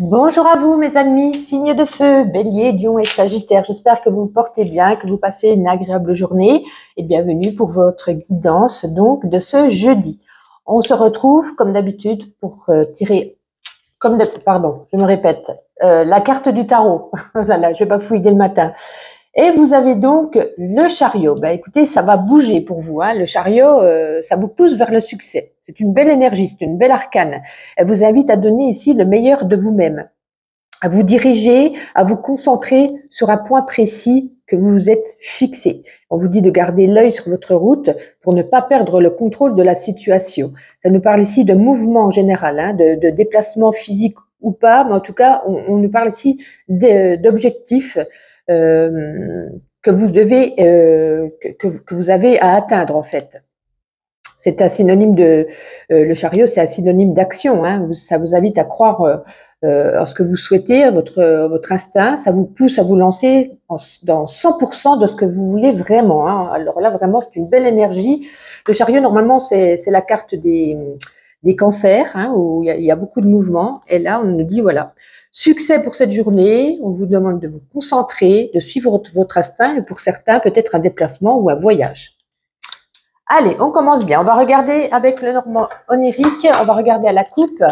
Bonjour à vous mes amis, signes de feu, Bélier, Lion et Sagittaire. J'espère que vous vous portez bien, que vous passez une agréable journée et bienvenue pour votre guidance donc de ce jeudi. On se retrouve comme d'habitude pour tirer, je me répète, la carte du tarot. Voilà, je vais pas fouiller dès le matin. Et vous avez donc le chariot. Ben, écoutez, ça va bouger pour vous. Hein. Le chariot, ça vous pousse vers le succès. C'est une belle énergie, c'est une belle arcane. Elle vous invite à donner ici le meilleur de vous-même, à vous diriger, à vous concentrer sur un point précis que vous vous êtes fixé. On vous dit de garder l'œil sur votre route pour ne pas perdre le contrôle de la situation. Ça nous parle ici de mouvement en général, hein, de déplacement physique ou pas, mais en tout cas, on nous parle ici d'objectifs que vous devez, que vous avez à atteindre en fait. C'est un synonyme de le chariot, c'est un synonyme d'action. Hein. Ça vous invite à croire en ce que vous souhaitez, votre instinct. Ça vous pousse à vous lancer dans 100% de ce que vous voulez vraiment. Hein. Alors là, vraiment, c'est une belle énergie. Le chariot, normalement, c'est la carte des cancers, hein, où il y a beaucoup de mouvements. Et là, on nous dit voilà. Succès pour cette journée, on vous demande de vous concentrer, de suivre votre instinct et pour certains, peut-être un déplacement ou un voyage. Allez, on commence bien. On va regarder avec le normand onirique, on va regarder à la coupe.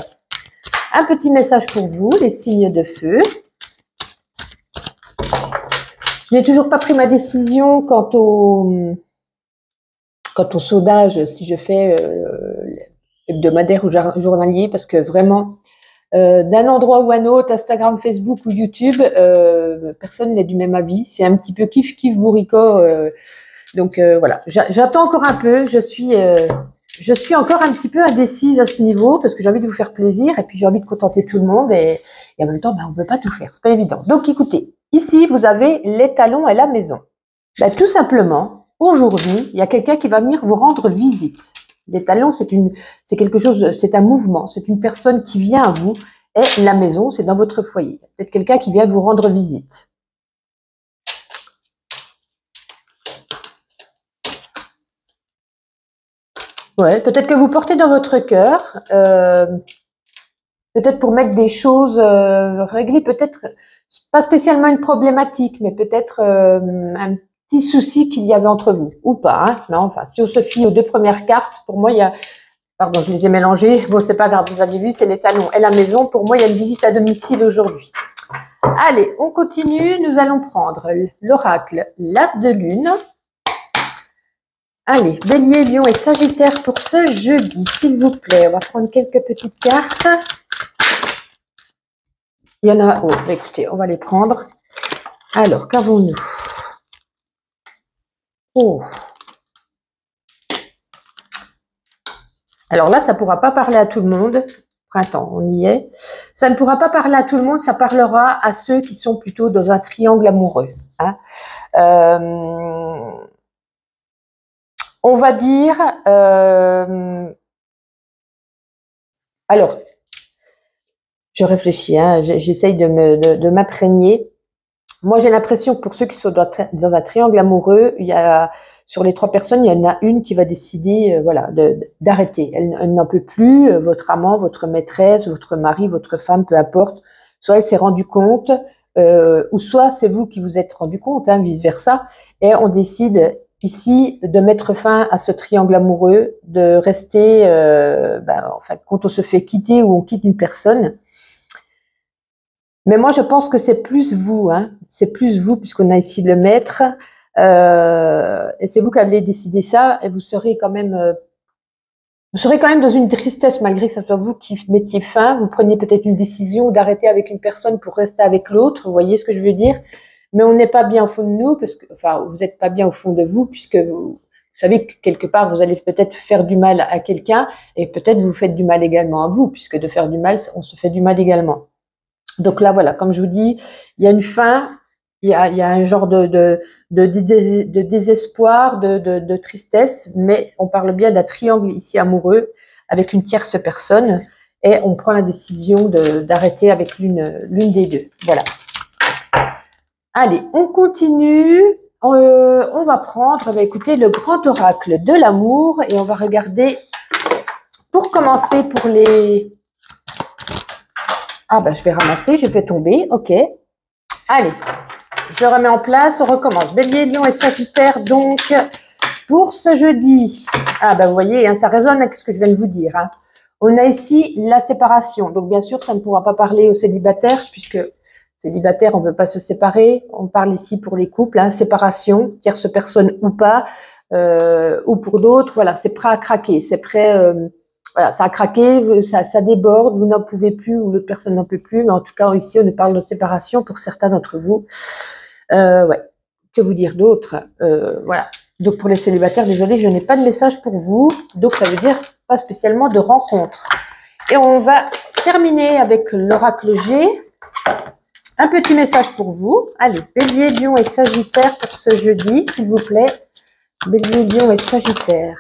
Un petit message pour vous, les signes de feu. Je n'ai toujours pas pris ma décision quant au sondage, si je fais hebdomadaire ou journalier, parce que vraiment, d'un endroit ou un autre, Instagram, Facebook ou YouTube, personne n'est du même avis. C'est un petit peu kiff bourricot. Donc voilà, j'attends encore un peu. Je suis encore un petit peu indécise à ce niveau parce que j'ai envie de vous faire plaisir et puis j'ai envie de contenter tout le monde et en même temps, on ne peut pas tout faire. C'est pas évident. Donc écoutez, ici vous avez les talons et la maison. Ben, tout simplement, aujourd'hui, il y a quelqu'un qui va venir vous rendre visite. Les talons, c'est quelque chose, c'est un mouvement, c'est une personne qui vient à vous et la maison, c'est dans votre foyer. Peut-être quelqu'un qui vient vous rendre visite. Ouais, peut-être que vous portez dans votre cœur, peut-être pour mettre des choses réglées, peut-être pas spécialement une problématique, mais peut-être un petit souci qu'il y avait entre vous, ou pas. Hein. Non, enfin, si on se fie aux deux premières cartes, pour moi, il y a... Pardon, je les ai mélangées. Bon, c'est pas grave, vous aviez vu, c'est les talons et la maison. Pour moi, il y a une visite à domicile aujourd'hui. Allez, on continue. Nous allons prendre l'oracle, l'as de lune. Allez, Bélier, Lion et Sagittaire pour ce jeudi, s'il vous plaît. On va prendre quelques petites cartes. Il y en a... Oh, écoutez, on va les prendre. Alors, qu'avons-nous? Oh. Alors là, ça ne pourra pas parler à tout le monde. Printemps, on y est. Ça ne pourra pas parler à tout le monde, ça parlera à ceux qui sont plutôt dans un triangle amoureux. Hein. On va dire... Alors, je réfléchis, hein, j'essaye de m'imprégner. Moi, j'ai l'impression que pour ceux qui sont dans un triangle amoureux, il y a, sur les 3 personnes, il y en a une qui va décider voilà, d'arrêter. Elle n'en peut plus, votre amant, votre maîtresse, votre mari, votre femme, peu importe. Soit elle s'est rendue compte, ou soit c'est vous qui vous êtes rendu compte, hein, vice-versa. Et on décide ici de mettre fin à ce triangle amoureux, de rester, enfin, quand on se fait quitter ou on quitte une personne. Mais moi, je pense que c'est plus vous, hein. C'est plus vous, puisqu'on a ici le maître. Et c'est vous qui allez décider ça. Et vous serez quand même dans une tristesse, malgré que ce soit vous qui mettiez fin. Vous preniez peut-être une décision d'arrêter avec une personne pour rester avec l'autre. Vous voyez ce que je veux dire? Mais on n'est pas bien au fond de nous, parce que, enfin, vous n'êtes pas bien au fond de vous, puisque vous savez que quelque part, vous allez peut-être faire du mal à quelqu'un, et peut-être vous faites du mal également à vous, puisque de faire du mal, on se fait du mal également. Donc là, voilà, comme je vous dis, il y a une fin, il y a un genre de désespoir, de tristesse, mais on parle bien d'un triangle ici amoureux avec une tierce personne et on prend la décision d'arrêter avec l'une des deux. Voilà. Allez, on continue. On va prendre, écoutez, le grand oracle de l'amour et on va regarder, pour commencer, pour les Ah ben, je vais ramasser, j'ai fait tomber, ok. Allez, je remets en place, on recommence. Bélier, Lion et Sagittaire, donc, pour ce jeudi. Ah ben, vous voyez, hein, ça résonne avec ce que je viens de vous dire. Hein. On a ici la séparation. Donc, bien sûr, ça ne pourra pas parler aux célibataires, puisque célibataire, on ne peut pas se séparer. On parle ici pour les couples, hein, séparation, tierce personne ou pas, ou pour d'autres, voilà, c'est prêt à craquer, c'est prêt... voilà, ça a craqué, ça déborde, vous n'en pouvez plus ou l'autre personne n'en peut plus. Mais en tout cas, ici, on parle de séparation pour certains d'entre vous. Ouais. Que vous dire d'autre voilà. Donc, pour les célibataires, désolé, je n'ai pas de message pour vous. Donc, ça veut dire pas spécialement de rencontre. Et on va terminer avec l'oracle G. Un petit message pour vous. Allez, Bélier, Lion et Sagittaire pour ce jeudi, s'il vous plaît. Bélier, Lion et Sagittaire.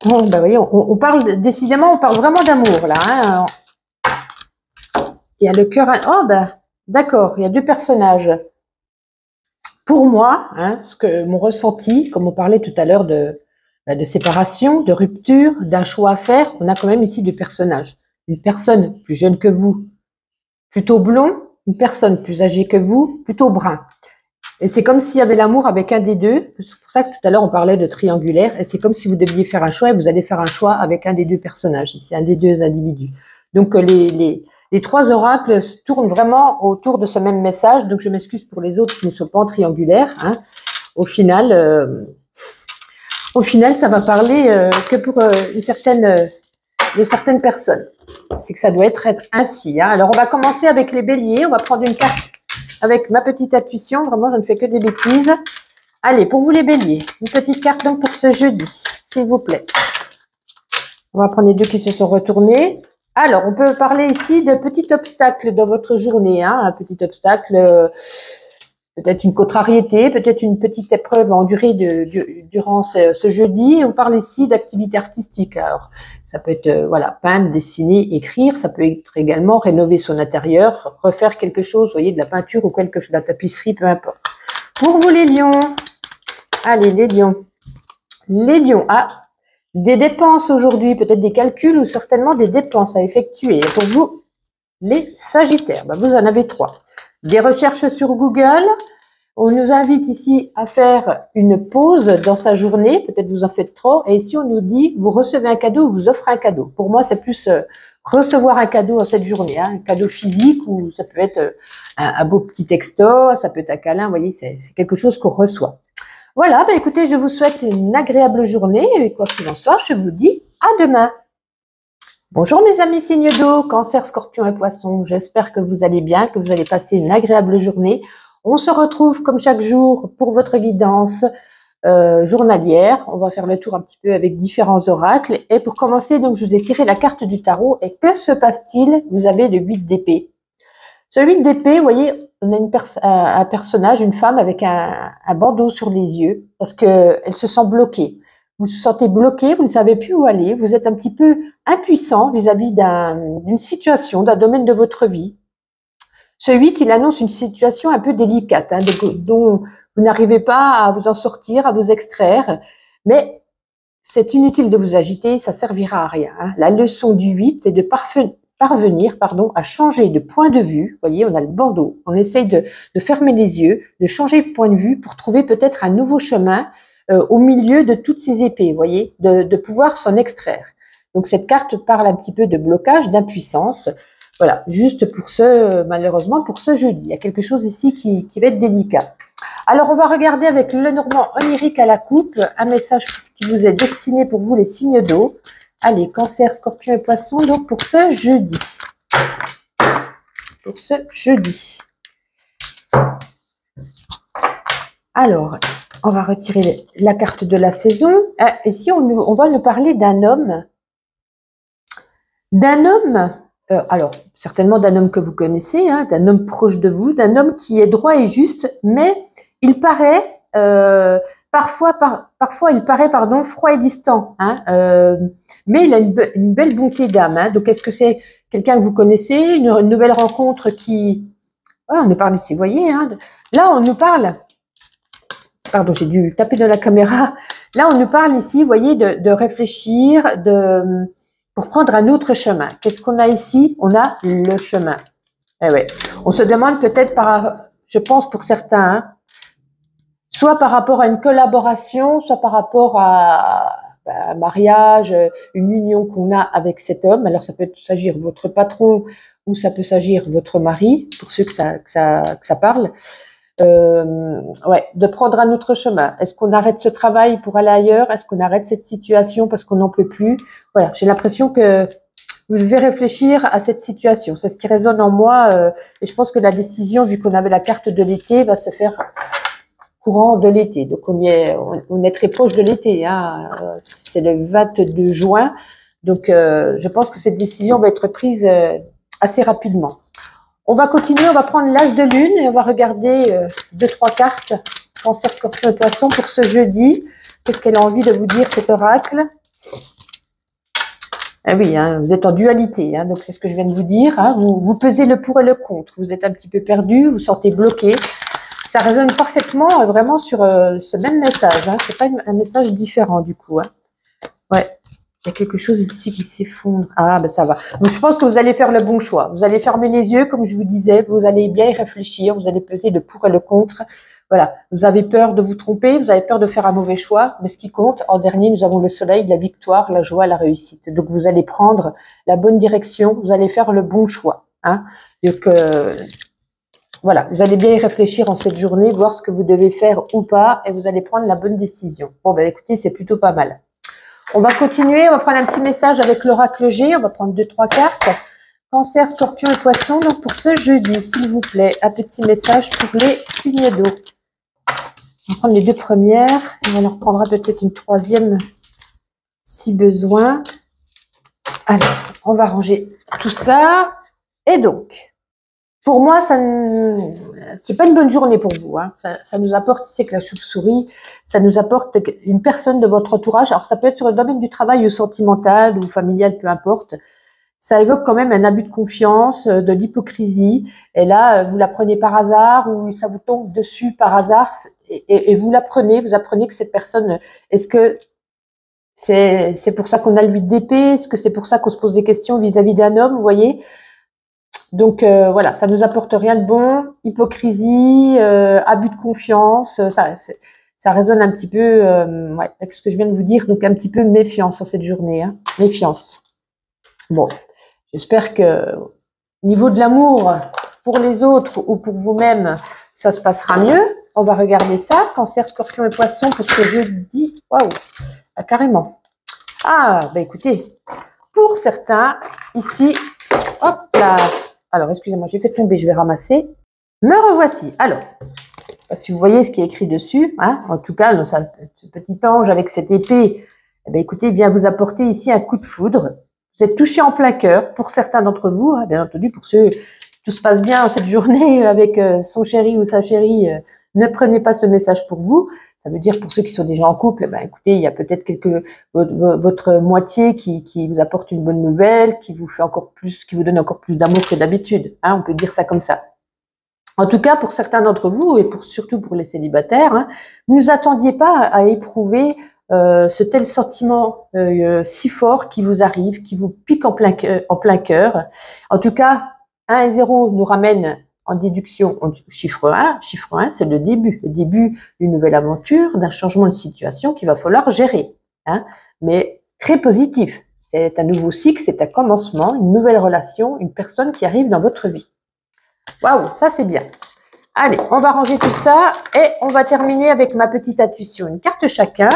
Bon, ben voyez, on parle, décidément, on parle vraiment d'amour, là. Hein. Il y a le cœur... Oh, ben, d'accord, il y a deux personnages. Pour moi, hein, mon ressenti, comme on parlait tout à l'heure de séparation, de rupture, d'un choix à faire, on a quand même ici deux personnages. Une personne plus jeune que vous, plutôt blond, une personne plus âgée que vous, plutôt brun. Et c'est comme s'il y avait l'amour avec un des deux. C'est pour ça que tout à l'heure, on parlait de triangulaire. Et c'est comme si vous deviez faire un choix et vous allez faire un choix avec un des deux personnages, ici, un des deux individus. Donc, les trois oracles tournent vraiment autour de ce même message. Donc, je m'excuse pour les autres qui ne sont pas en triangulaire. Hein. Au final, ça va parler que pour de certaines personnes. C'est que ça doit être ainsi. Hein. Alors, on va commencer avec les béliers. On va prendre une carte avec ma petite intuition. Vraiment, je ne fais que des bêtises. Allez, pour vous les béliers, une petite carte donc pour ce jeudi, s'il vous plaît. On va prendre les deux qui se sont retournés. Alors, on peut parler ici de petits obstacles dans votre journée. Hein. Un petit obstacle, peut-être une contrariété, peut-être une petite épreuve à endurer durant ce jeudi. On parle ici d'activité artistique. Alors, ça peut être voilà, peindre, dessiner, écrire. Ça peut être également rénover son intérieur, refaire quelque chose, vous voyez, de la peinture ou quelque chose, de la tapisserie, peu importe. Pour vous les lions, allez les lions. Les lions, des dépenses aujourd'hui, peut-être des calculs ou certainement des dépenses à effectuer. Et pour vous, les sagittaires, ben vous en avez 3. Des recherches sur Google. On nous invite ici à faire une pause dans sa journée. Peut-être vous en faites trop. Et ici, on nous dit, vous recevez un cadeau ou vous offrez un cadeau. Pour moi, c'est plus recevoir un cadeau en cette journée. Hein, un cadeau physique ou ça peut être un beau petit texto, ça peut être un câlin. Vous voyez, c'est quelque chose qu'on reçoit. Voilà, ben écoutez, je vous souhaite une agréable journée. Et quoi qu'il en soit, je vous dis à demain. Bonjour mes amis signes d'eau, Cancer, Scorpion et Poisson. J'espère que vous allez bien, que vous allez passer une agréable journée. On se retrouve comme chaque jour pour votre guidance journalière. On va faire le tour un petit peu avec différents oracles. Et pour commencer, donc, je vous ai tiré la carte du tarot. Et que se passe-t-il? Vous avez le 8 d'épée. Ce 8 d'épée, vous voyez, on a un personnage, une femme avec un bandeau sur les yeux parce qu'elle se sent bloquée. Vous vous sentez bloqué, vous ne savez plus où aller, vous êtes un petit peu impuissant vis-à-vis d'une situation, d'un domaine de votre vie. Ce 8, il annonce une situation un peu délicate, hein, dont vous n'arrivez pas à vous en sortir, à vous extraire, mais c'est inutile de vous agiter, ça servira à rien. Hein. La leçon du 8, c'est de parvenir à changer de point de vue. Vous voyez, on a le bandeau, on essaye de fermer les yeux, de changer de point de vue pour trouver peut-être un nouveau chemin au milieu de toutes ces épées, vous voyez, de pouvoir s'en extraire. Donc cette carte parle un petit peu de blocage, d'impuissance. Voilà, juste pour malheureusement pour ce jeudi. Il y a quelque chose ici qui va être délicat. Alors on va regarder avec le Normand onirique à la coupe, un message qui vous est destiné pour vous les signes d'eau. Allez, Cancer, Scorpion et Poisson, donc pour ce jeudi. Pour ce jeudi. Alors, on va retirer la carte de la saison. Ici, on va nous parler d'un homme. Alors, certainement d'un homme que vous connaissez, hein, d'un homme proche de vous, d'un homme qui est droit et juste, mais il paraît, parfois il paraît, froid et distant. Hein, mais il a une belle bonté d'âme. Hein, donc, est-ce que c'est quelqu'un que vous connaissez, une nouvelle rencontre qui... Oh, on nous parle ici, vous voyez, hein, là, on nous parle... Pardon, j'ai dû taper dans la caméra. Là, on nous parle ici, vous voyez, de réfléchir, pour prendre un autre chemin. Qu'est-ce qu'on a ici? On a le chemin. Eh ouais. On se demande peut-être je pense pour certains, hein, soit par rapport à une collaboration, soit par rapport à un mariage, une union qu'on a avec cet homme. Alors ça peut s'agir votre patron ou ça peut s'agir votre mari, pour ceux que ça parle. Ouais, de prendre un autre chemin. Est-ce qu'on arrête ce travail pour aller ailleurs? Est-ce qu'on arrête cette situation parce qu'on n'en peut plus? Voilà, j'ai l'impression que vous devez réfléchir à cette situation. C'est ce qui résonne en moi, et je pense que la décision, vu qu'on avait la carte de l'été, va se faire courant de l'été. Donc on est très proche de l'été, hein. C'est le 22 juin. Donc je pense que cette décision va être prise assez rapidement. On va continuer, on va prendre l'as de lune et on va regarder 2-3 cartes, Cancer, Scorpion et Poisson pour ce jeudi. Qu'est-ce qu'elle a envie de vous dire, cet oracle? Ah oui, hein, vous êtes en dualité, hein, donc c'est ce que je viens de vous dire. Hein, vous pesez le pour et le contre. Vous êtes un petit peu perdu, vous vous sentez bloqué. Ça résonne parfaitement, vraiment sur ce même message. Hein, c'est pas un message différent du coup. Hein. Ouais. Il y a quelque chose ici qui s'effondre. Ah, ben ça va. Donc, je pense que vous allez faire le bon choix. Vous allez fermer les yeux, comme je vous disais. Vous allez bien y réfléchir. Vous allez peser le pour et le contre. Voilà. Vous avez peur de vous tromper. Vous avez peur de faire un mauvais choix. Mais ce qui compte, en dernier, nous avons le soleil, la victoire, la joie, la réussite. Donc, vous allez prendre la bonne direction. Vous allez faire le bon choix. Hein. Donc, voilà. Vous allez bien y réfléchir en cette journée, voir ce que vous devez faire ou pas. Et vous allez prendre la bonne décision. Bon, ben, écoutez, c'est plutôt pas mal. On va continuer, on va prendre un petit message avec l'oracle G, on va prendre 2-3 cartes. Cancer, Scorpion et Poisson, donc pour ce jeudi, s'il vous plaît, un petit message pour les signes d'eau. On va prendre les deux premières, et on en reprendra peut-être une troisième si besoin. Alors, on va ranger tout ça. Et donc, pour moi, c'est pas une bonne journée pour vous. Hein. Ça nous apporte, c'est que la chauve-souris, ça nous apporte une personne de votre entourage. Alors, ça peut être sur le domaine du travail ou sentimental ou familial, peu importe. Ça évoque quand même un abus de confiance, de l'hypocrisie. Et là, vous la prenez par hasard ou ça vous tombe dessus par hasard et vous apprenez que cette personne, est-ce que c'est pour ça qu'on a le 8 d'épée? Est-ce que c'est pour ça qu'on se pose des questions vis-à-vis d'un homme, vous voyez? Donc voilà, ça nous apporte rien de bon, hypocrisie, abus de confiance, ça résonne un petit peu ouais, avec ce que je viens de vous dire, donc un petit peu méfiance sur cette journée, hein, méfiance. Bon, j'espère que au niveau de l'amour pour les autres ou pour vous-même, ça se passera mieux. On va regarder ça, Cancer, Scorpion et Poisson pour ce jeudi. Waouh, ah, carrément. Ah, bah écoutez, pour certains, ici, hop là. Alors, excusez-moi, j'ai fait tomber, je vais ramasser. Me revoici. Alors, si vous voyez ce qui est écrit dessus, hein, en tout cas, ce petit ange avec cette épée, eh bien, écoutez, vient vous apporter ici un coup de foudre. Vous êtes touché en plein cœur, pour certains d'entre vous, hein, bien entendu, pour ceux, tout se passe bien cette journée avec son chéri ou sa chérie, ne prenez pas ce message pour vous. Ça veut dire pour ceux qui sont déjà en couple, eh ben, écoutez, il y a peut-être votre moitié qui vous apporte une bonne nouvelle, qui vous fait encore plus, qui vous donne encore plus d'amour que d'habitude. Hein, on peut dire ça comme ça. En tout cas, pour certains d'entre vous et surtout pour les célibataires, hein, vous ne attendiez pas à éprouver ce tel sentiment si fort qui vous arrive, qui vous pique en plein cœur. En tout cas, 1 et 0 nous ramène en déduction au chiffre 1. Chiffre 1, c'est le début d'une nouvelle aventure, d'un changement de situation qu'il va falloir gérer. Hein, mais très positif. C'est un nouveau cycle, c'est un commencement, une nouvelle relation, une personne qui arrive dans votre vie. Waouh, ça c'est bien. Allez, on va ranger tout ça et on va terminer avec ma petite intuition. Une carte chacun.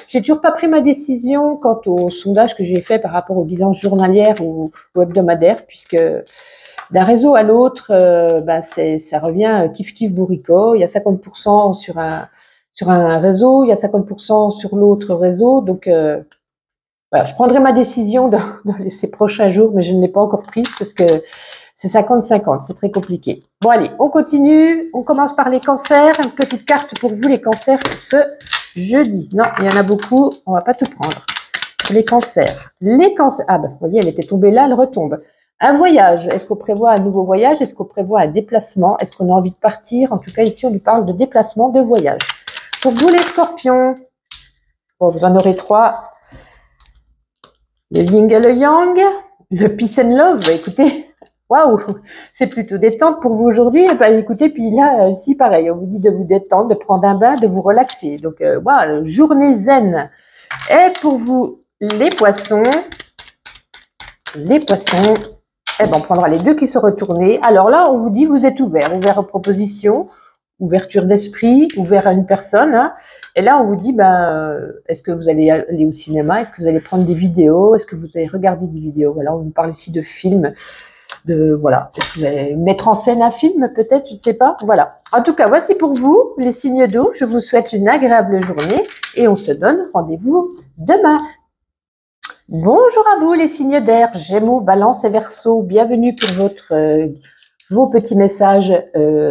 J'ai toujours pas pris ma décision quant au sondage que j'ai fait par rapport aux bilans journalières ou hebdomadaires, puisque d'un réseau à l'autre, ça revient kiff bourricot. Il y a 50% sur un réseau, il y a 50% sur l'autre réseau. Donc voilà, je prendrai ma décision dans ces prochains jours, mais je ne l'ai pas encore prise parce que c'est 50-50, c'est très compliqué. Bon allez, on continue. On commence par les cancers. Une petite carte pour vous les cancers pour ce jeudi. Non, il y en a beaucoup, on va pas tout prendre. Les cancers. Les cancers. Ah ben, vous voyez, elle était tombée là, elle retombe. Un voyage. Est-ce qu'on prévoit un nouveau voyage? Est-ce qu'on prévoit un déplacement? Est-ce qu'on a envie de partir? En tout cas, ici, on nous parle de déplacement, de voyage. Pour vous, les scorpions, bon, vous en aurez 3. le yin et le yang, le peace and love. Bah, écoutez, waouh, c'est plutôt détente pour vous aujourd'hui. Bah, écoutez, puis là, aussi pareil, on vous dit de vous détendre, de prendre un bain, de vous relaxer. Donc, waouh, journée zen. Et pour vous, les poissons, eh ben, on prendra les deux qui sont retournés. Alors là, on vous dit, vous êtes ouvert aux propositions, ouverture d'esprit, ouvert à une personne. Hein. Et là, on vous dit, ben, est-ce que vous allez aller au cinéma? Est-ce que vous allez prendre des vidéos? Est-ce que vous allez regarder des vidéos? Voilà, on vous parle ici de films, voilà. Est-ce que vous allez mettre en scène un film, peut-être? Je ne sais pas. Voilà. En tout cas, voici pour vous les signes d'eau. Je vous souhaite une agréable journée et on se donne rendez-vous demain. Bonjour à vous les signes d'air, Gémeaux, Balance et Verseau. Bienvenue pour vos petits messages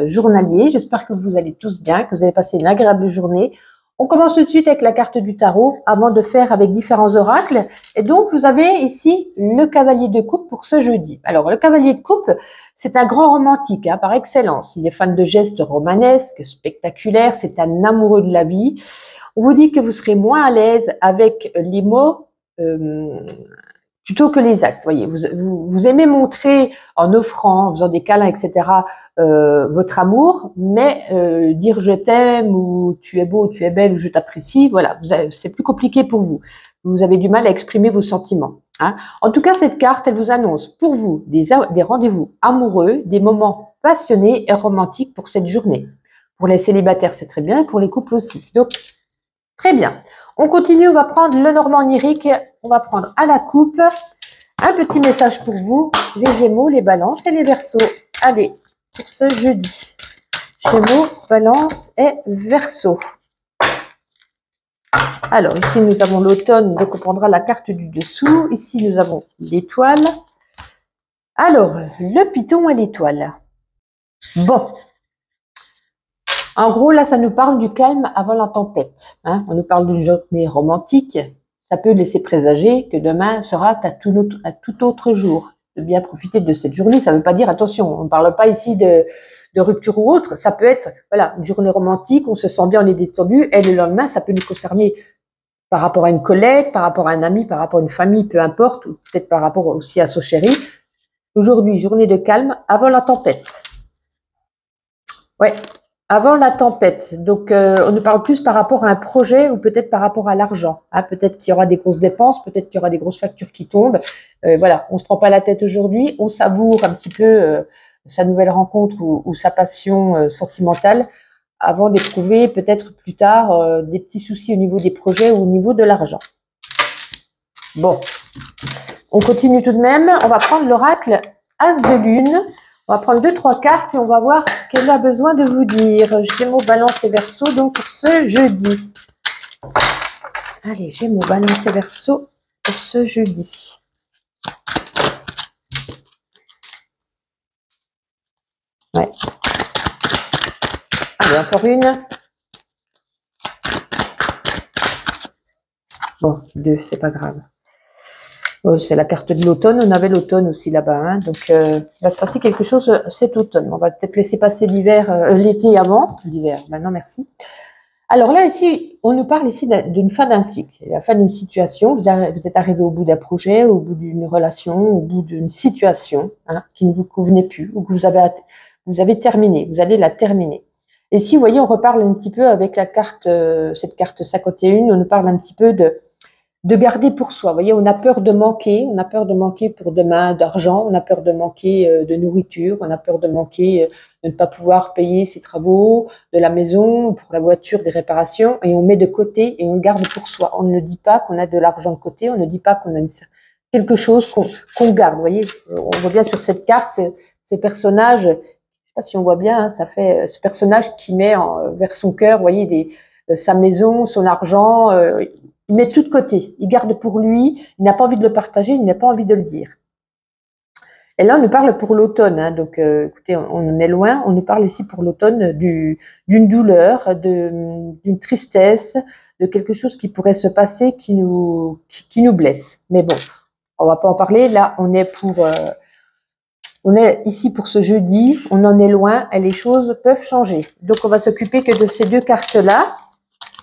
journaliers. J'espère que vous allez tous bien, que vous allez passer une agréable journée. On commence tout de suite avec la carte du tarot avant de faire avec différents oracles. Et donc, vous avez ici le cavalier de coupe pour ce jeudi. Alors, le cavalier de coupe, c'est un grand romantique hein, par excellence. Il est fan de gestes romanesques, spectaculaires. C'est un amoureux de la vie. On vous dit que vous serez moins à l'aise avec les mots plutôt que les actes. Voyez, vous aimez montrer en offrant, en faisant des câlins, etc. Votre amour, mais dire je t'aime ou tu es beau, tu es belle ou je t'apprécie, voilà, c'est plus compliqué pour vous. Vous avez du mal à exprimer vos sentiments. Hein. En tout cas, cette carte, elle vous annonce pour vous des rendez-vous amoureux, des moments passionnés et romantiques pour cette journée. Pour les célibataires, c'est très bien, et pour les couples aussi. Donc, très bien. On continue, on va prendre le Normand onirique, on va prendre à la coupe un petit message pour vous, les Gémeaux, les Balances et les Verseaux. Allez, pour ce jeudi, Gémeaux, Balance et Verseaux. Alors, ici, nous avons l'automne, donc on prendra la carte du dessous. Ici, nous avons l'étoile. Alors, le Python et l'étoile. Bon. En gros, là, ça nous parle du calme avant la tempête. Hein. On nous parle d'une journée romantique. Ça peut laisser présager que demain sera à tout autre jour. De bien profiter de cette journée, ça ne veut pas dire, attention, on ne parle pas ici de rupture ou autre. Ça peut être, voilà, une journée romantique, on se sent bien, on est détendu, et le lendemain, ça peut nous concerner par rapport à une collègue, par rapport à un ami, par rapport à une famille, peu importe, ou peut-être par rapport aussi à son chéri. Aujourd'hui, journée de calme avant la tempête. Ouais. Avant la tempête, donc on nous parle plus par rapport à un projet ou peut-être par rapport à l'argent. Hein. Peut-être qu'il y aura des grosses dépenses, peut-être qu'il y aura des grosses factures qui tombent. Voilà, on se prend pas la tête aujourd'hui, on savoure un petit peu sa nouvelle rencontre ou sa passion sentimentale avant d'éprouver peut-être plus tard des petits soucis au niveau des projets ou au niveau de l'argent. Bon, on continue tout de même. On va prendre l'oracle As de Lune. On va prendre 2-3 cartes et on va voir ce qu'elle a besoin de vous dire. Gémeaux, Balance et Verseau, donc pour ce jeudi. Allez, Gémeaux, Balance et Verseau pour ce jeudi. Ouais. Allez, encore une. Bon, 2, c'est pas grave. Oh, c'est la carte de l'automne, on avait l'automne aussi là-bas, hein. Donc il va se passer quelque chose cet automne. On va peut-être laisser passer l'hiver, l'été avant, l'hiver, maintenant merci. Alors là ici, on nous parle ici d'une fin d'un cycle, la fin d'une situation, vous êtes arrivé au bout d'un projet, au bout d'une relation, au bout d'une situation hein, qui ne vous convenait plus, ou que vous avez terminé, vous allez la terminer. Et si vous voyez, on reparle un petit peu avec la carte, cette carte 51, on nous parle un petit peu de garder pour soi. Vous voyez, on a peur de manquer pour demain d'argent, on a peur de manquer de nourriture, on a peur de manquer de ne pas pouvoir payer ses travaux, de la maison, pour la voiture, des réparations, et on met de côté et on garde pour soi. On ne dit pas qu'on a de l'argent de côté, on ne dit pas qu'on a quelque chose qu'on garde. Vous voyez, on voit bien sur cette carte ce personnage, je sais pas si on voit bien, hein, ça fait ce personnage qui met vers son cœur, vous voyez, sa maison, son argent, il met tout de côté, il garde pour lui, il n'a pas envie de le partager, il n'a pas envie de le dire. Et là, on nous parle pour l'automne, hein, donc écoutez, on en est loin, on nous parle ici pour l'automne d'une douleur, d'une tristesse, de quelque chose qui pourrait se passer qui nous blesse. Mais bon, on va pas en parler, là on est ici pour ce jeudi, on en est loin et les choses peuvent changer. Donc on va s'occuper que de ces deux cartes-là.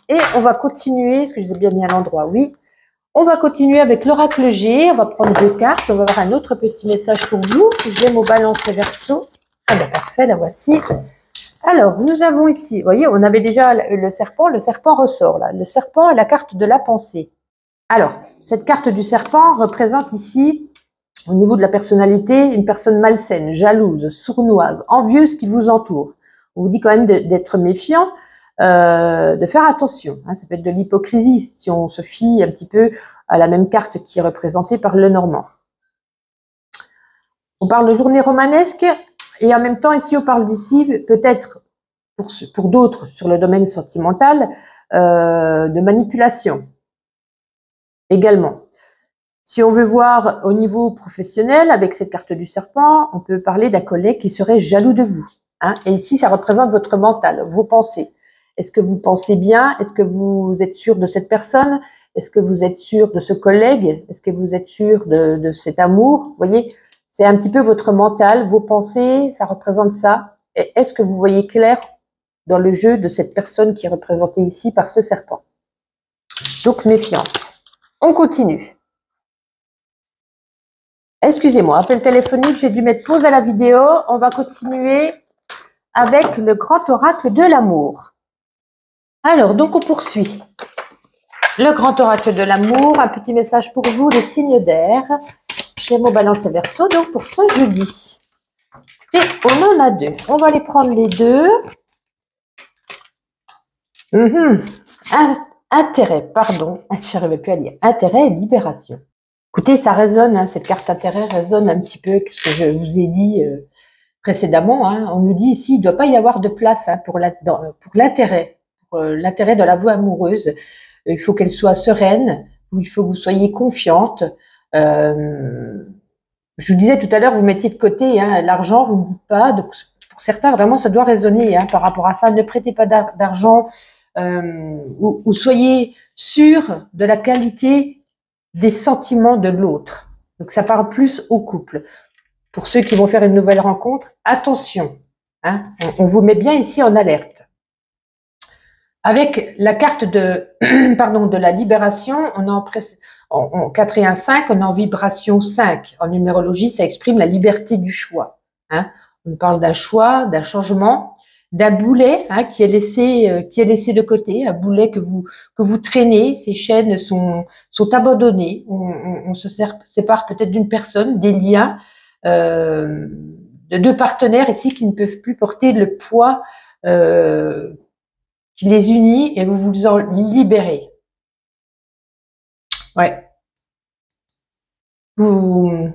Et on va continuer, est-ce que je les ai bien mis à l'endroit? Oui. On va continuer avec l'oracle G. On va prendre 2 cartes. On va avoir un autre petit message pour vous. Gémeaux, Balance et Verseau. Ah ben parfait, la voici. Alors, nous avons ici, vous voyez, on avait déjà le serpent ressort là. Le serpent est la carte de la pensée. Alors, cette carte du serpent représente ici, au niveau de la personnalité, une personne malsaine, jalouse, sournoise, envieuse qui vous entoure. On vous dit quand même d'être méfiant, de faire attention. Hein, ça peut être de l'hypocrisie, si on se fie un petit peu à la même carte qui est représentée par le Normand. On parle de journée romanesque, et en même temps, ici, on parle d'ici, peut-être, pour d'autres, sur le domaine sentimental, de manipulation, également. Si on veut voir au niveau professionnel, avec cette carte du serpent, on peut parler d'un collègue qui serait jaloux de vous. Hein, et ici, ça représente votre mental, vos pensées. Est-ce que vous pensez bien? Est-ce que vous êtes sûr de cette personne? Est-ce que vous êtes sûr de ce collègue? Est-ce que vous êtes sûr de cet amour? Vous voyez, c'est un petit peu votre mental, vos pensées, ça représente ça. Et est-ce que vous voyez clair dans le jeu de cette personne qui est représentée ici par ce serpent? Donc, méfiance. On continue. Excusez-moi, appel téléphonique, j'ai dû mettre pause à la vidéo. On va continuer avec le grand oracle de l'amour. Alors, donc on poursuit. Le grand oracle de l'amour, un petit message pour vous, les signes d'air. Gémeaux, Balance et Verseau, donc pour ce jeudi. Et on en a 2. On va les prendre les 2. Intérêt, pardon. Je n'arrivais plus à lire. Intérêt et libération. Écoutez, ça résonne, hein, cette carte intérêt résonne un petit peu avec ce que je vous ai dit précédemment. Hein. On nous dit ici, il ne doit pas y avoir de place hein, pour l'intérêt de la voie amoureuse. Il faut qu'elle soit sereine, il faut que vous soyez confiante. Je vous disais tout à l'heure, vous mettiez de côté hein, l'argent, vous ne dites pas. Donc, pour certains, vraiment, ça doit résonner hein, par rapport à ça. Ne prêtez pas d'argent ou soyez sûr de la qualité des sentiments de l'autre. Donc, ça parle plus au couple. Pour ceux qui vont faire une nouvelle rencontre, attention. Hein, on vous met bien ici en alerte. Avec la carte de, de la libération, on est en 4 et 1, 5, on est en vibration 5. En numérologie, ça exprime la liberté du choix. Hein. On parle d'un choix, d'un changement, d'un boulet hein, qui est laissé de côté, un boulet que vous traînez. Ces chaînes sont abandonnées. On se sépare peut-être d'une personne, des liens, de 2 partenaires ici qui ne peuvent plus porter le poids qui les unit et vous vous en libérez. Ouais. Vous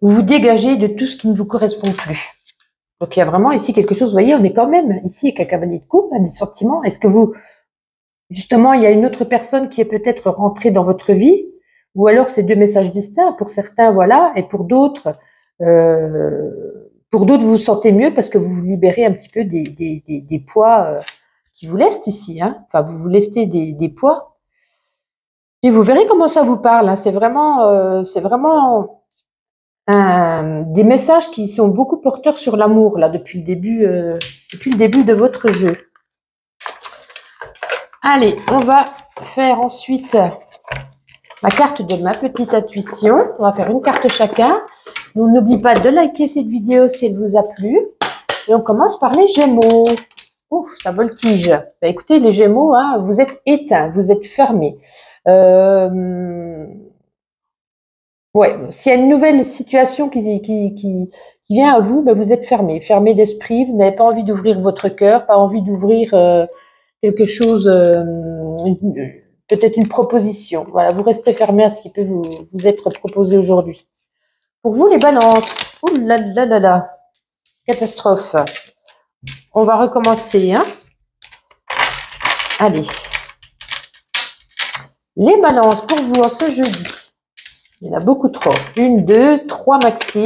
vous dégagez de tout ce qui ne vous correspond plus. Donc, il y a vraiment ici quelque chose, vous voyez, on est quand même ici avec un cavalier de coupe, des sentiments. Est-ce que justement, il y a une autre personne qui est peut-être rentrée dans votre vie ou alors c'est 2 messages distincts. Pour certains, voilà, et pour d'autres, vous vous sentez mieux parce que vous vous libérez un petit peu des poids qui vous laissent ici. Hein. Enfin, vous vous laissez des poids. Et vous verrez comment ça vous parle. Hein. C'est vraiment des messages qui sont beaucoup porteurs sur l'amour là depuis le début de votre jeu. Allez, on va faire ensuite ma carte de ma petite intuition. On va faire une carte chacun. Donc, n'oubliez pas de liker cette vidéo si elle vous a plu. Et on commence par les Gémeaux. Ouh, ça voltige. Bah, écoutez, les Gémeaux, hein, vous êtes éteints, vous êtes fermés. Ouais, s'il y a une nouvelle situation qui vient à vous, bah, vous êtes fermés d'esprit. Vous n'avez pas envie d'ouvrir votre cœur, pas envie d'ouvrir quelque chose, peut-être une proposition. Voilà, vous restez fermés à ce qui peut vous être proposé aujourd'hui. Pour vous, les balances, ouh là là là là, catastrophe. On va recommencer, hein. Allez. Les balances, pour vous, en ce jeudi. Il y en a beaucoup trop. 1, 2, 3 maxi.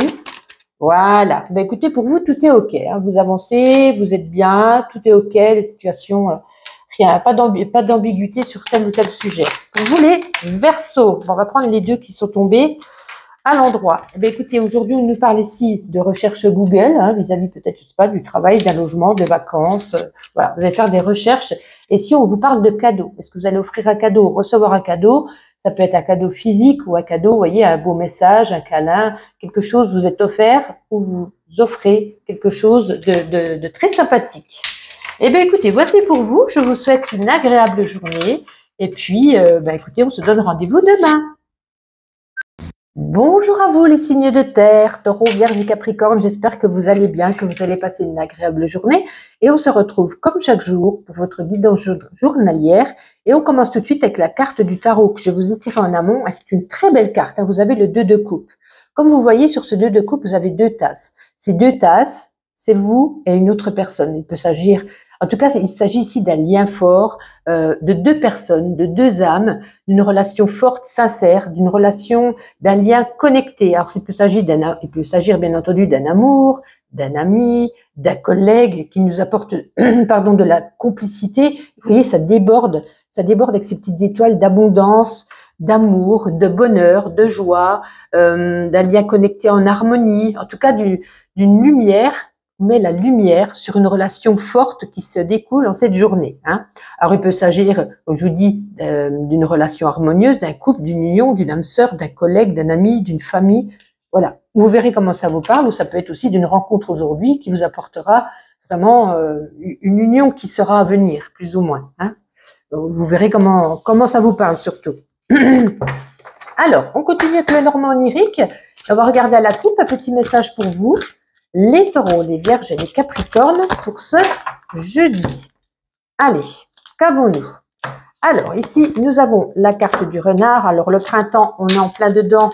Voilà. Ben, écoutez, pour vous, tout est OK. Hein. Vous avancez, vous êtes bien, tout est OK. Les situations, rien, pas d'ambiguïté sur tel ou tel sujet. Pour vous, les Verseaux, bon, on va prendre les 2 qui sont tombés. à l'endroit. Eh bien, écoutez, aujourd'hui, on nous parle ici de recherche Google, hein, vis-à-vis peut-être, je sais pas, du travail, d'un logement, de vacances. Voilà, vous allez faire des recherches. Et si on vous parle de cadeau, est-ce que vous allez offrir un cadeau, recevoir un cadeau? Ça peut être un cadeau physique ou un cadeau, vous voyez, un beau message, un câlin, quelque chose vous est offert ou vous offrez quelque chose de très sympathique. Eh bien, écoutez, voici pour vous. Je vous souhaite une agréable journée. Et puis, écoutez, on se donne rendez-vous demain. Bonjour à vous les signes de terre, taureau, vierge et capricorne, j'espère que vous allez bien, que vous allez passer une agréable journée et on se retrouve comme chaque jour pour votre guidance journalière et on commence tout de suite avec la carte du tarot que je vous ai tirée en amont. C'est une très belle carte, hein. Vous avez le 2 de coupe. Comme vous voyez sur ce 2 de coupe, vous avez 2 tasses. Ces 2 tasses, c'est vous et une autre personne. Il peut s'agir, en tout cas, il s'agit ici d'un lien fort, de 2 personnes, de 2 âmes, d'une relation forte, sincère, d'une relation, d'un lien connecté. Alors, il peut s'agir bien entendu d'un amour, d'un ami, d'un collègue qui nous apporte, pardon, de la complicité. Vous voyez, ça déborde avec ces petites étoiles d'abondance, d'amour, de bonheur, de joie, d'un lien connecté en harmonie, en tout cas d'une lumière. On met la lumière sur une relation forte qui se découle en cette journée, hein. Alors, il peut s'agir, comme je vous dis, d'une relation harmonieuse, d'un couple, d'une union, d'une âme sœur, d'un collègue, d'un ami, d'une famille. Voilà. Vous verrez comment ça vous parle, ou ça peut être aussi d'une rencontre aujourd'hui qui vous apportera vraiment une union qui sera à venir, plus ou moins, hein. Vous verrez comment ça vous parle surtout. Alors, on continue avec le normand onirique. On va regarder à la coupe un petit message pour vous. Les taureaux, les vierges et les capricornes pour ce jeudi. Allez, qu'avons-nous? Alors, ici, nous avons la carte du renard. Alors, le printemps, on est en plein dedans.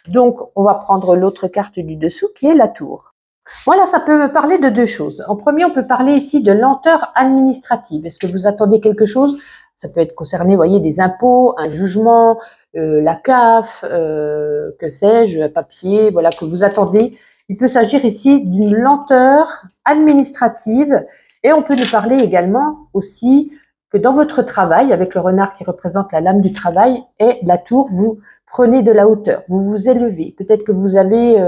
Donc, on va prendre l'autre carte du dessous qui est la tour. Voilà, ça peut me parler de 2 choses. En premier, on peut parler ici de lenteur administrative. Est-ce que vous attendez quelque chose? Ça peut être concerné, vous voyez, des impôts, un jugement, la CAF, que sais-je, un papier, voilà, que vous attendez. Il peut s'agir ici d'une lenteur administrative et on peut nous parler également aussi que dans votre travail, avec le renard qui représente la lame du travail et la tour, vous prenez de la hauteur, vous vous élevez. Peut-être que vous avez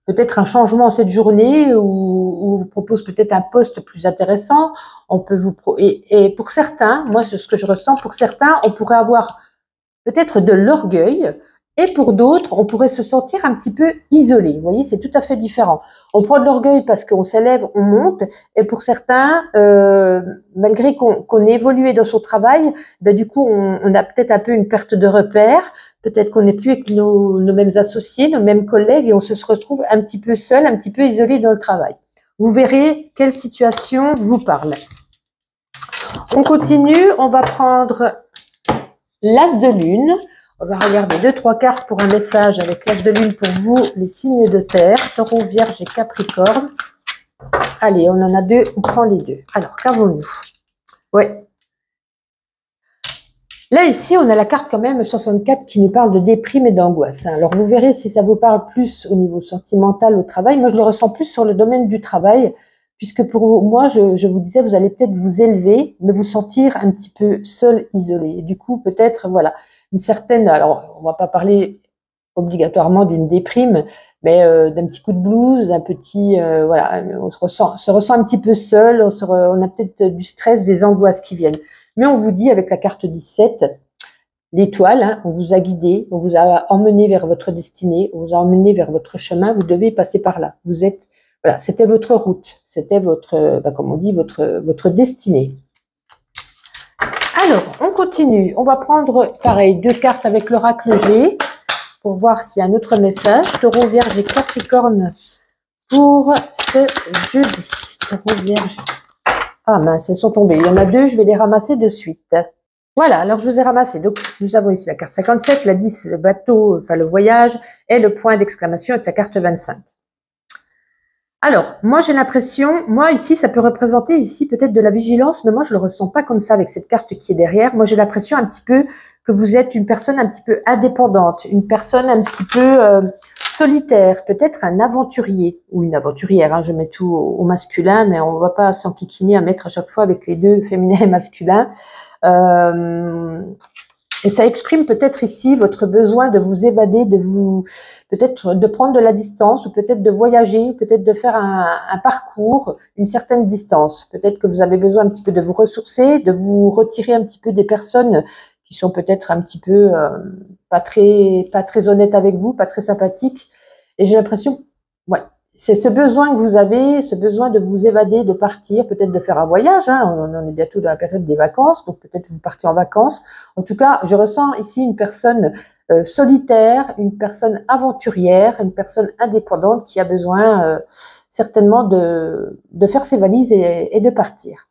peut-être un changement cette journée ou vous propose peut-être un poste plus intéressant. On peut et pour certains, moi ce que je ressens, pour certains, on pourrait avoir peut-être de l'orgueil. Et pour d'autres, on pourrait se sentir un petit peu isolé. Vous voyez, c'est tout à fait différent. On prend de l'orgueil parce qu'on s'élève, on monte. Et pour certains, malgré qu'on ait évolué dans son travail, du coup, on a peut-être un peu une perte de repère. Peut-être qu'on n'est plus avec nos mêmes associés, nos mêmes collègues, et on se retrouve un petit peu seul, un petit peu isolé dans le travail. Vous verrez quelle situation vous parle. On continue. On va prendre l'As de Lune. On va regarder 2-3 cartes pour un message avec l'As de Lune pour vous, les signes de terre, taureau, vierge et capricorne. Allez, on en a 2, on prend les 2. Alors, qu'avons-nous? Ouais. Là, ici, on a la carte quand même 64 qui nous parle de déprime et d'angoisse, hein. Alors, vous verrez si ça vous parle plus au niveau sentimental, au travail. Moi, je le ressens plus sur le domaine du travail, puisque pour moi, je vous disais, vous allez peut-être vous élever, mais vous sentir un petit peu seul, isolé. Et du coup, peut-être, voilà, une certaine, alors on va pas parler obligatoirement d'une déprime, mais d'un petit coup de blues, d'un petit, voilà, on se ressent un petit peu seul, on a peut-être du stress, des angoisses qui viennent. Mais on vous dit avec la carte 17, l'étoile, hein, on vous a guidé, on vous a emmené vers votre destinée, on vous a emmené vers votre chemin, vous devez passer par là. Vous êtes, voilà, c'était votre route, c'était votre, comme on dit, votre destinée. Alors, on continue. On va prendre, pareil, 2 cartes avec l'oracle G pour voir s'il y a un autre message. Taureau, vierge et capricorne pour ce jeudi. Taureau, vierge. Ah mince, elles sont tombées. Il y en a 2, je vais les ramasser de suite. Voilà, alors je vous ai ramassé. Donc, nous avons ici la carte 57, la 10, le bateau, enfin le voyage, et le point d'exclamation avec la carte 25. Alors, moi j'ai l'impression, moi ici, ça peut représenter ici peut-être de la vigilance, mais moi je le ressens pas comme ça avec cette carte qui est derrière. Moi j'ai l'impression un petit peu que vous êtes une personne un petit peu indépendante, une personne un petit peu solitaire, peut-être un aventurier ou une aventurière, hein, je mets tout au masculin, mais on va pas s'enquiquiner à mettre à chaque fois avec les 2 féminins et masculins. Et ça exprime peut-être ici votre besoin de vous évader, de vous, peut-être de prendre de la distance, ou peut-être de voyager, ou peut-être de faire un parcours, une certaine distance. Peut-être que vous avez besoin un petit peu de vous ressourcer, de vous retirer un petit peu des personnes qui sont peut-être un petit peu pas très honnêtes avec vous, pas très sympathiques. Et j'ai l'impression, ouais, c'est ce besoin que vous avez, ce besoin de vous évader, de partir, peut-être de faire un voyage. Hein, on est bientôt dans la période des vacances, donc peut-être vous partez en vacances. En tout cas, je ressens ici une personne solitaire, une personne aventurière, une personne indépendante qui a besoin certainement de faire ses valises et de partir.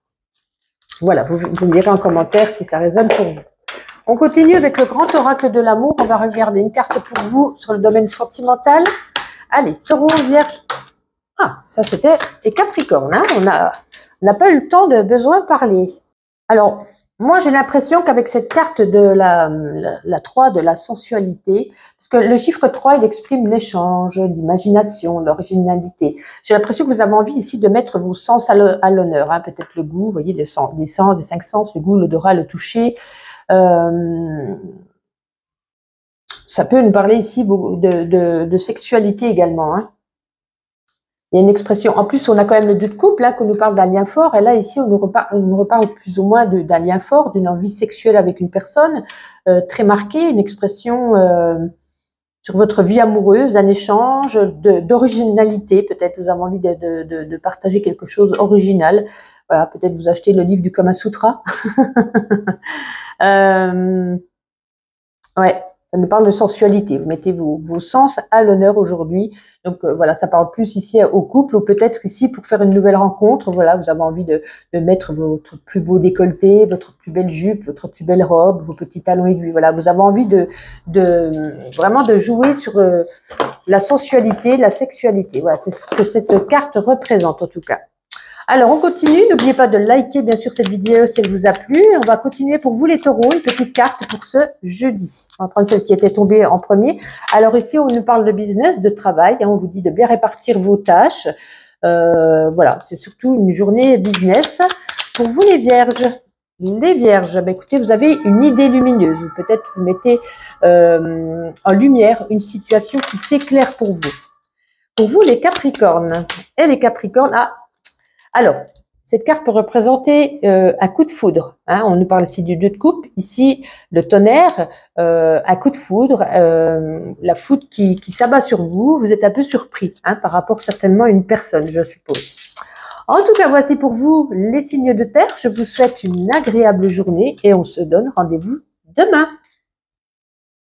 Voilà, vous me direz en commentaire si ça résonne pour vous. On continue avec le grand oracle de l'amour. On va regarder une carte pour vous sur le domaine sentimental. Allez, Taureau, Vierge. Ah, ça c'était et Capricorne. Hein, on n'a pas eu le temps de besoin de parler. Alors, moi j'ai l'impression qu'avec cette carte de la 3 de la sensualité, parce que le chiffre 3 il exprime l'échange, l'imagination, l'originalité. J'ai l'impression que vous avez envie ici de mettre vos sens à l'honneur. Hein, peut-être le goût, vous voyez, des 5 sens, le goût, l'odorat, le toucher. Ça peut nous parler ici de sexualité également. Hein. Il y a une expression. En plus, on a quand même le 2 de couple, hein, qu'on nous parle d'un lien fort. Et là, ici, on nous reparle plus ou moins d'un lien fort, d'une envie sexuelle avec une personne très marquée, une expression sur votre vie amoureuse, d'un échange, d'originalité. Peut-être vous avez envie de partager quelque chose original. Voilà, peut-être vous achetez le livre du Kama Sutra. Ouais. Ça nous parle de sensualité. Vous mettez vos sens à l'honneur aujourd'hui. Donc voilà, ça parle plus ici au couple ou peut-être ici pour faire une nouvelle rencontre. Voilà, vous avez envie de mettre votre plus beau décolleté, votre plus belle jupe, votre plus belle robe, vos petits talons aiguilles. Voilà, vous avez envie vraiment de jouer sur la sensualité, la sexualité. Voilà, c'est ce que cette carte représente en tout cas. Alors, on continue. N'oubliez pas de liker, bien sûr, cette vidéo si elle vous a plu. On va continuer pour vous, les taureaux, une petite carte pour ce jeudi. On va prendre celle qui était tombée en premier. Alors ici, on nous parle de business, de travail. Hein, on vous dit de bien répartir vos tâches. Voilà, c'est surtout une journée business. Pour vous, les vierges. Les vierges, ben écoutez, vous avez une idée lumineuse. Peut-être vous mettez en lumière une situation qui s'éclaire pour vous. Pour vous, les capricornes. Et les capricornes, alors, cette carte peut représenter un coup de foudre. Hein, on nous parle ici du 2 de coupe. Ici, le tonnerre, un coup de foudre, la foudre qui s'abat sur vous. Vous êtes un peu surpris par rapport certainement à une personne, je suppose. En tout cas, voici pour vous les signes de terre. Je vous souhaite une agréable journée et on se donne rendez-vous demain.